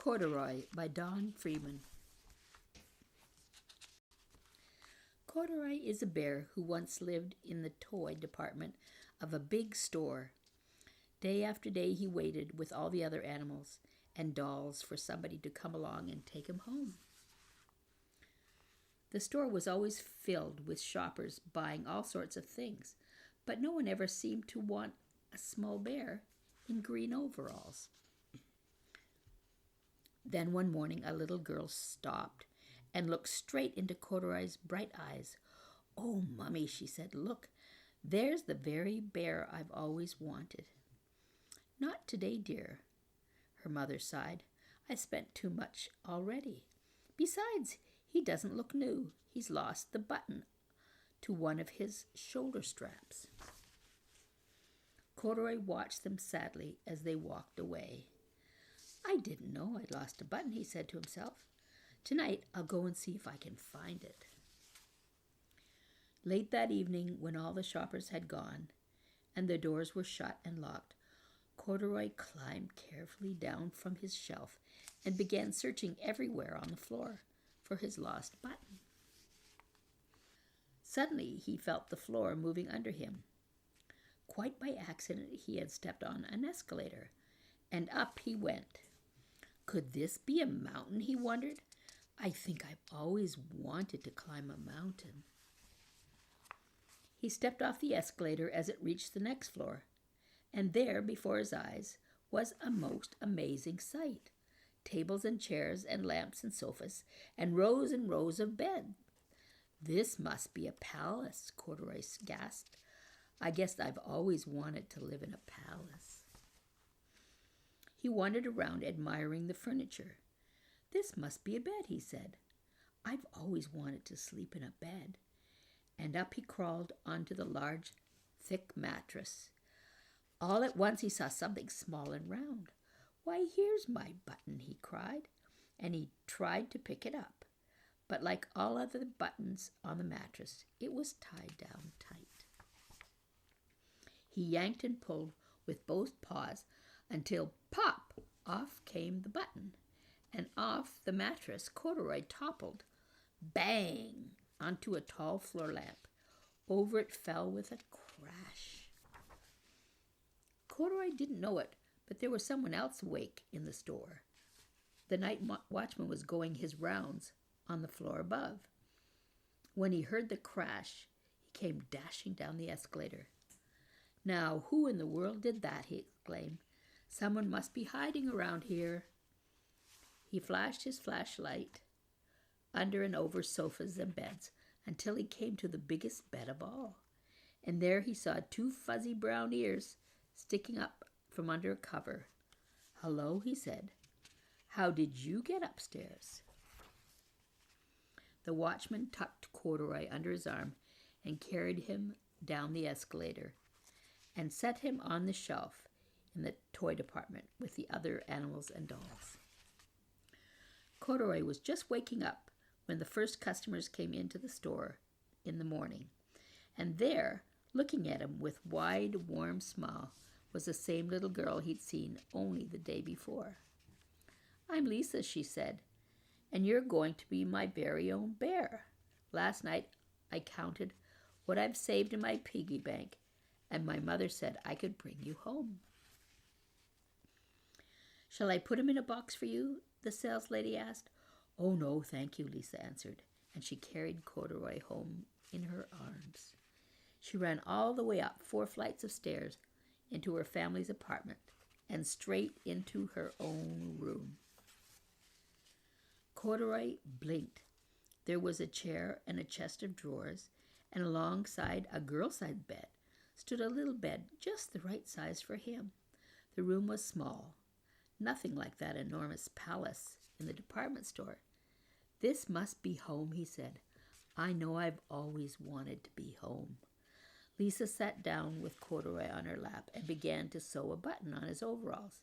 Corderoy by Don Freeman. Corderoy is a bear who once lived in the toy department of a big store. Day after day he waited with all the other animals and dolls for somebody to come along and take him home. The store was always filled with shoppers buying all sorts of things, but no one ever seemed to want a small bear in green overalls. Then one morning a little girl stopped and looked straight into Corderoy's bright eyes. "Oh, Mummy," she said, "look, there's the very bear I've always wanted." "Not today, dear," her mother sighed. "I spent too much already. Besides, he doesn't look new. He's lost the button to one of his shoulder straps." Corderoy watched them sadly as they walked away. "I didn't know I'd lost a button," he said to himself. "Tonight I'll go and see if I can find it." Late that evening, when all the shoppers had gone and the doors were shut and locked, Corderoy climbed carefully down from his shelf and began searching everywhere on the floor for his lost button. Suddenly he felt the floor moving under him. Quite by accident he had stepped on an escalator, and up he went. Could this be a mountain, he wondered? "I think I've always wanted to climb a mountain." He stepped off the escalator as it reached the next floor, and there before his eyes was a most amazing sight. Tables and chairs and lamps and sofas and rows of beds. "This must be a palace," Corderoy gasped. "I guess I've always wanted to live in a palace." He wandered around admiring the furniture. "This must be a bed," he said. "I've always wanted to sleep in a bed." And up he crawled onto the large, thick mattress. All at once he saw something small and round. "Why, here's my button," he cried, and he tried to pick it up. But like all other buttons on the mattress, it was tied down tight. He yanked and pulled with both paws until pop! Off came the button, and off the mattress Corderoy toppled, bang, onto a tall floor lamp. Over it fell with a crash. Corderoy didn't know it, but there was someone else awake in the store. The night watchman was going his rounds on the floor above. When he heard the crash, he came dashing down the escalator. "Now, who in the world did that?" he exclaimed. "Someone must be hiding around here." He flashed his flashlight under and over sofas and beds until he came to the biggest bed of all. And there he saw two fuzzy brown ears sticking up from under a cover. "Hello," he said. "How did you get upstairs?" The watchman tucked Corderoy under his arm and carried him down the escalator and set him on the shelf in the toy department with the other animals and dolls. Corderoy was just waking up when the first customers came into the store in the morning, and there, looking at him with wide, warm smile, was the same little girl he'd seen only the day before. "I'm Lisa," she said, "and you're going to be my very own bear. Last night I counted what I've saved in my piggy bank, and my mother said I could bring you home." "Shall I put him in a box for you?" the saleslady asked. "Oh, no, thank you," Lisa answered, and she carried Corderoy home in her arms. She ran all the way up 4 flights of stairs into her family's apartment and straight into her own room. Corderoy blinked. There was a chair and a chest of drawers, and alongside a girl-side bed stood a little bed just the right size for him. The room was small, nothing like that enormous palace in the department store. "This must be home," he said. "I know I've always wanted to be home." Lisa sat down with Corderoy on her lap and began to sew a button on his overalls.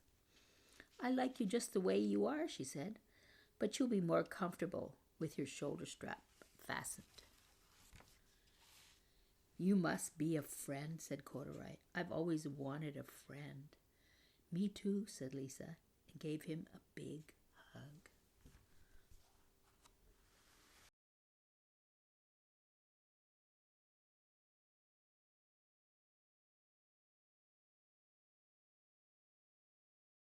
"I like you just the way you are," she said, "but you'll be more comfortable with your shoulder strap fastened." "You must be a friend," said Corderoy. "I've always wanted a friend." "Me too," said Lisa, and gave him a big